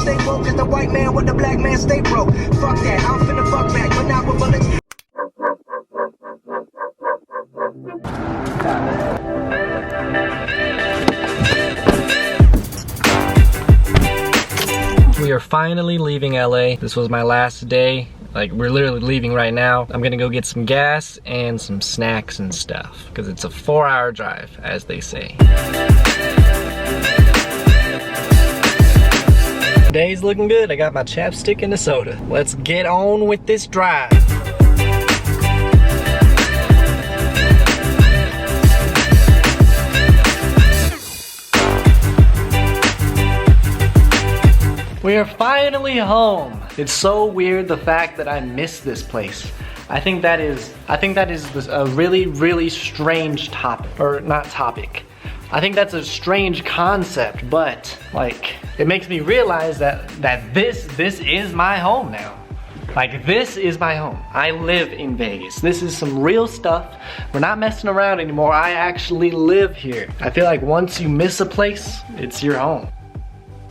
stay woke as the white man with the black man stay broke. Fuck that, I'm finna fuck back, but not with bullets. We are finally leaving LA. This was my last day. Like, we're literally leaving right now. I'm gonna go get some gas and some snacks and stuff, because it's a 4-hour drive, as they say. Today's looking good. I got my chapstick and a soda. Let's get on with this drive. We are finally home. It's so weird, the fact that I miss this place. I think that is a really, really strange topic, or not topic. I think that's a strange concept, but like, it makes me realize that this is my home now. Like, this is my home. I live in Vegas. This is some real stuff. We're not messing around anymore. I actually live here. I feel like once you miss a place, it's your home.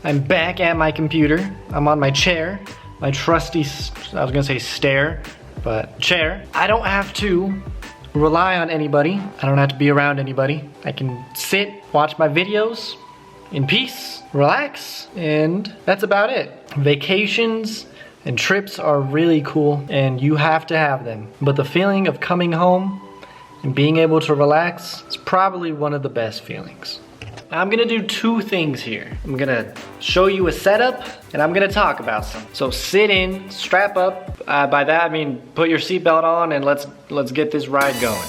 I'm back at my computer. I'm on my chair, my trusty, I was gonna say stair, but chair. I don't have to rely on anybody. I don't have to be around anybody. I can sit, watch my videos in peace, relax, and that's about it. Vacations and trips are really cool, and you have to have them. But the feeling of coming home and being able to relax is probably one of the best feelings. Now, I'm gonna do two things here. I'm gonna show you a setup, and I'm gonna talk about some. So sit in, strap up. By that I mean put your seatbelt on, and let's get this ride going.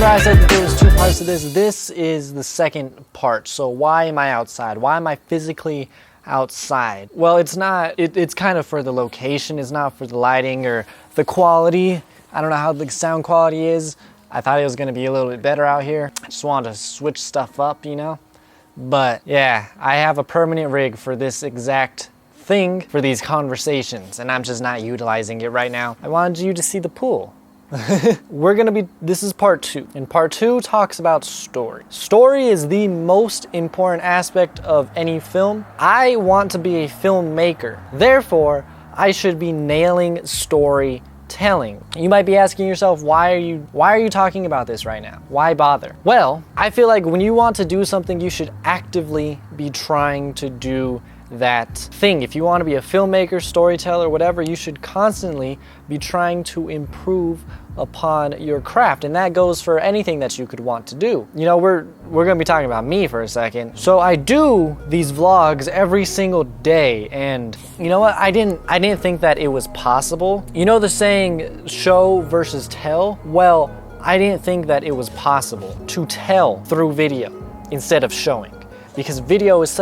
I said that there was two parts to this. This is the second part. So why am I outside? Why am I physically outside? Well, it's not, it's kind of for the location. It's not for the lighting or the quality. I don't know how the sound quality is. I thought it was gonna be a little bit better out here. I just wanted to switch stuff up, you know? But yeah, I have a permanent rig for this exact thing, for these conversations, and I'm just not utilizing it right now. I wanted you to see the pool. This is part 2, and part 2 talks about story. Story is the most important aspect of any film. I want to be a filmmaker, therefore I should be nailing storytelling. You might be asking yourself, why are you talking about this right now? Why bother? Well, I feel like when you want to do something, you should actively be trying to do that thing. If you want to be a filmmaker, storyteller, whatever, you should constantly be trying to improve upon your craft, and that goes for anything that you could want to do. You know, we're gonna be talking about me for a second. So I do these vlogs every single day, and you know what? I didn't think that it was possible. You know the saying, show versus tell? Well, I didn't think that it was possible to tell through video instead of showing, because video is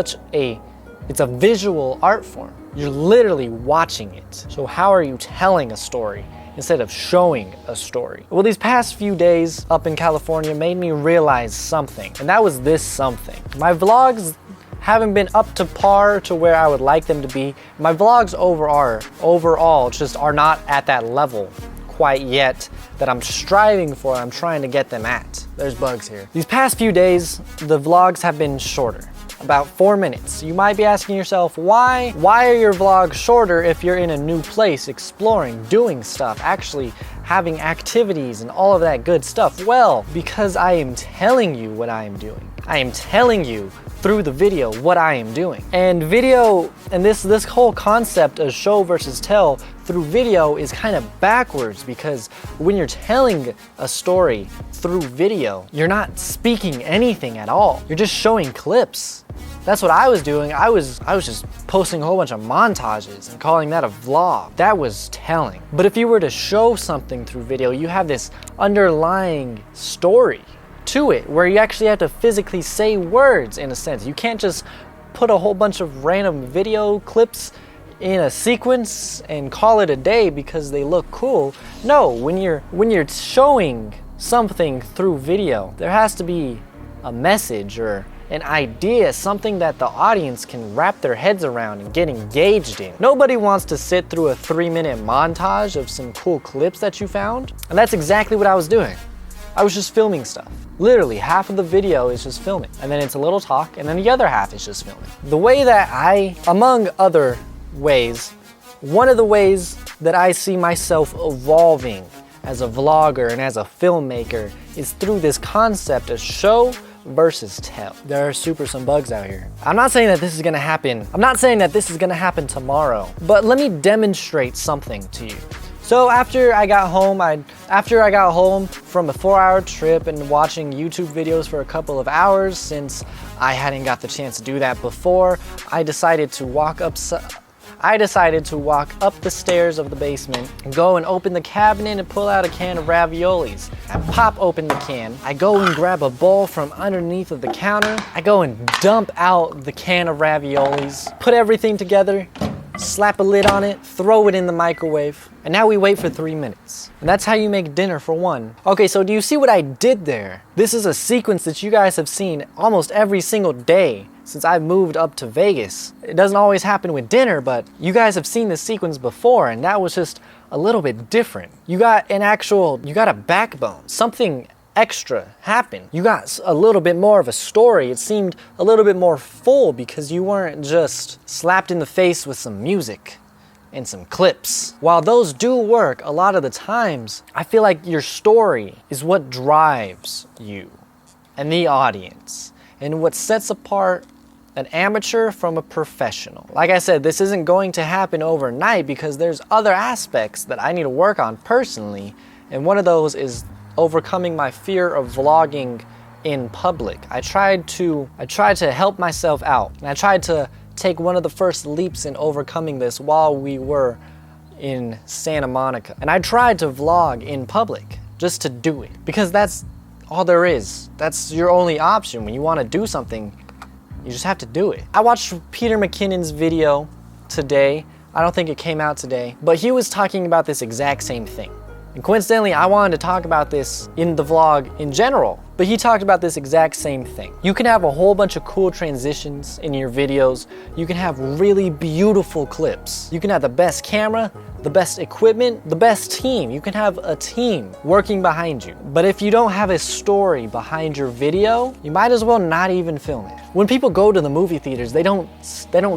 it's a visual art form. You're literally watching it. So how are you telling a story instead of showing a story? Well, these past few days up in California made me realize something, and that was this something. My vlogs haven't been up to par to where I would like them to be. My vlogs overall just are not at that level quite yet that I'm striving for. I'm trying to get them at. There's bugs here. These past few days, the vlogs have been shorter. About 4 minutes. You might be asking yourself, why are your vlogs shorter if you're in a new place, exploring, doing stuff, actually having activities and all of that good stuff? Well, because I am telling you what I am doing. I am telling you through the video what I am doing. And video, and this whole concept of show versus tell through video is kind of backwards, because when you're telling a story through video, you're not speaking anything at all. You're just showing clips. That's what I was doing. I was just posting a whole bunch of montages and calling that a vlog. That was telling. But if you were to show something through video, you have this underlying story to it where you actually have to physically say words, in a sense. You can't just put a whole bunch of random video clips in a sequence and call it a day because they look cool. No, when you're showing something through video, there has to be a message or an idea, something that the audience can wrap their heads around and get engaged in. Nobody wants to sit through a 3-minute montage of some cool clips that you found. And that's exactly what I was doing. I was just filming stuff. Literally, half of the video is just filming. And then it's a little talk, and then the other half is just filming. The way that among other ways, one of the ways that I see myself evolving as a vlogger and as a filmmaker is through this concept of show versus tell. There are some bugs out here. I'm not saying that this is gonna happen. I'm not saying that this is gonna happen tomorrow, but let me demonstrate something to you. So after I got home from a 4-hour trip and watching YouTube videos for a couple of hours, since I hadn't got the chance to do that before, I decided to walk up the stairs of the basement, go and open the cabinet and pull out a can of raviolis. I pop open the can. I go and grab a bowl from underneath of the counter. I go and dump out the can of raviolis, put everything together, slap a lid on it, throw it in the microwave, and now we wait for 3 minutes. And that's how you make dinner for one. Okay, so do you see what I did there? This is a sequence that you guys have seen almost every single day since I've moved up to Vegas. It doesn't always happen with dinner, but you guys have seen this sequence before, and that was just a little bit different. You got a backbone, something extra happened. You got a little bit more of a story. It seemed a little bit more full because you weren't just slapped in the face with some music and some clips. While those do work, a lot of the times, I feel like your story is what drives you and the audience and what sets apart an amateur from a professional. Like I said, this isn't going to happen overnight because there's other aspects that I need to work on personally, and one of those is overcoming my fear of vlogging in public. I tried to help myself out, and I tried to take one of the first leaps in overcoming this while we were in Santa Monica. And I tried to vlog in public just to do it because that's all there is. That's your only option. When you want to do something, you just have to do it. I watched Peter McKinnon's video today. I don't think it came out today, but he was talking about this exact same thing. And coincidentally, I wanted to talk about this in the vlog in general, but he talked about this exact same thing. You can have a whole bunch of cool transitions in your videos. You can have really beautiful clips. You can have the best camera, the best equipment, the best team. You can have a team working behind you. But if you don't have a story behind your video, you might as well not even film it. When people go to the movie theaters, they don't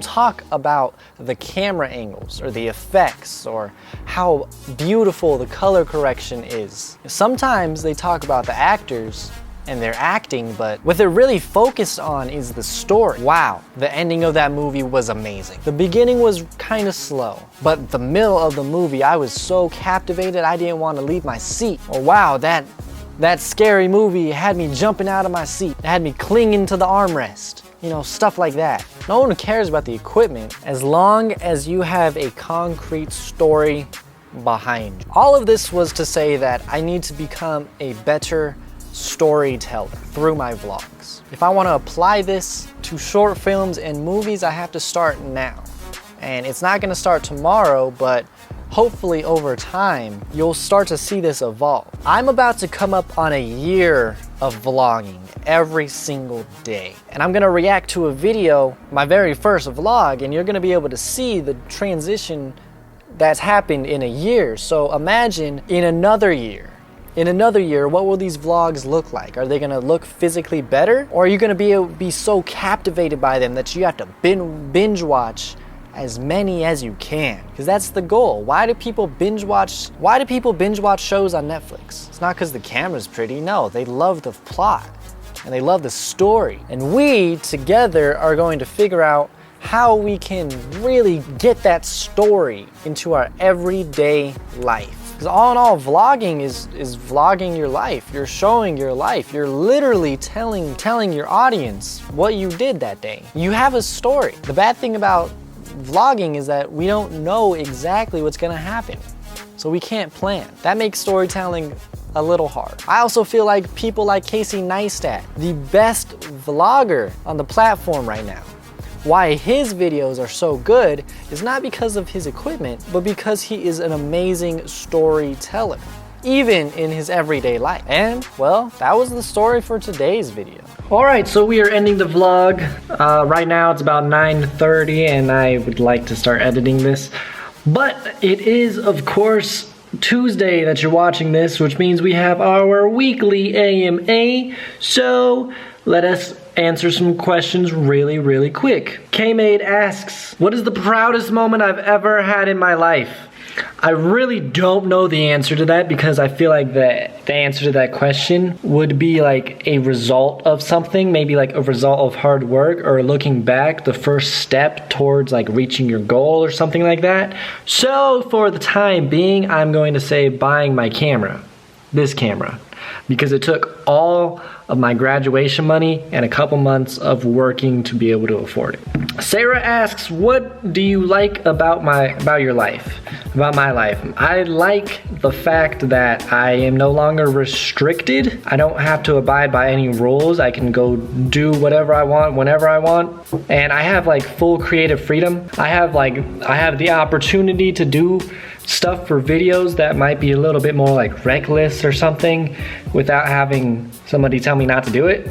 talk about the camera angles or the effects or how beautiful the color correction is. Sometimes they talk about the actors and their acting, but what they're really focused on is the story. Wow, the ending of that movie was amazing. The beginning was kind of slow, but the middle of the movie, I was so captivated I didn't want to leave my seat. Or wow, that scary movie had me jumping out of my seat. It had me clinging to the armrest. You know, stuff like that. No one cares about the equipment as long as you have a concrete story behind you. All of this was to say that I need to become a better storyteller through my vlogs. If I want to apply this to short films and movies, I have to start now. And it's not going to start tomorrow, but hopefully over time, you'll start to see this evolve. I'm about to come up on a year of vlogging every single day. And I'm going to react to a video, my very first vlog, and you're going to be able to see the transition that's happened in a year. So imagine in another year, what will these vlogs look like? Are they gonna look physically better? Or are you gonna be so captivated by them that you have to binge watch as many as you can? Because that's the goal. Why do people binge watch shows on Netflix? It's not because the camera's pretty. No, they love the plot and they love the story. And we together are going to figure out how we can really get that story into our everyday life. Because all in all, vlogging is vlogging your life. You're showing your life. You're literally telling your audience what you did that day. You have a story. The bad thing about vlogging is that we don't know exactly what's gonna happen. So we can't plan. That makes storytelling a little hard. I also feel like people like Casey Neistat, the best vlogger on the platform right now, why his videos are so good is not because of his equipment, but because he is an amazing storyteller. even in his everyday life. And, well, that was the story for today's video. Alright, so we are ending the vlog. Right now it's about 9:30 and I would like to start editing this. But it is, of course, Tuesday that you're watching this, which means we have our weekly AMA. So let us answer some questions really quick. K-Made asks, what is the proudest moment I've ever had in my life? I really don't know the answer to that because I feel like the answer to that question would be like a result of something, maybe like a result of hard work or looking back, the first step towards like reaching your goal or something like that. So for the time being, I'm going to say buying my camera, this camera, because it took all of my graduation money and a couple months of working to be able to afford it. Sarah asks, what do you like about your life? About my life? I like the fact that I am no longer restricted. I don't have to abide by any rules. I can go do whatever I want, whenever I want. And I have like full creative freedom. I have the opportunity to do stuff for videos that might be a little bit more like reckless or something without having somebody tell me not to do it.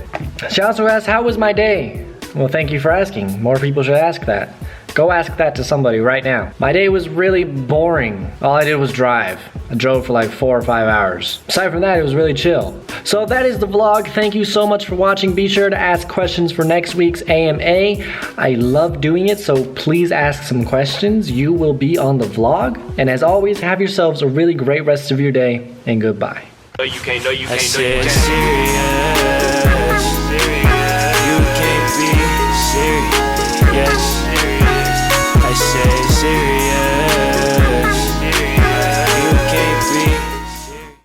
She also asked, how was my day? Well, thank you for asking. More people should ask that. Go ask that to somebody right now. My day was really boring. All I did was drive. I drove for like 4 or 5 hours. Aside from that, it was really chill. So that is the vlog. Thank you so much for watching. Be sure to ask questions for next week's AMA. I love doing it, so please ask some questions. You will be on the vlog. And as always, have yourselves a really great rest of your day, and goodbye. No, you can't.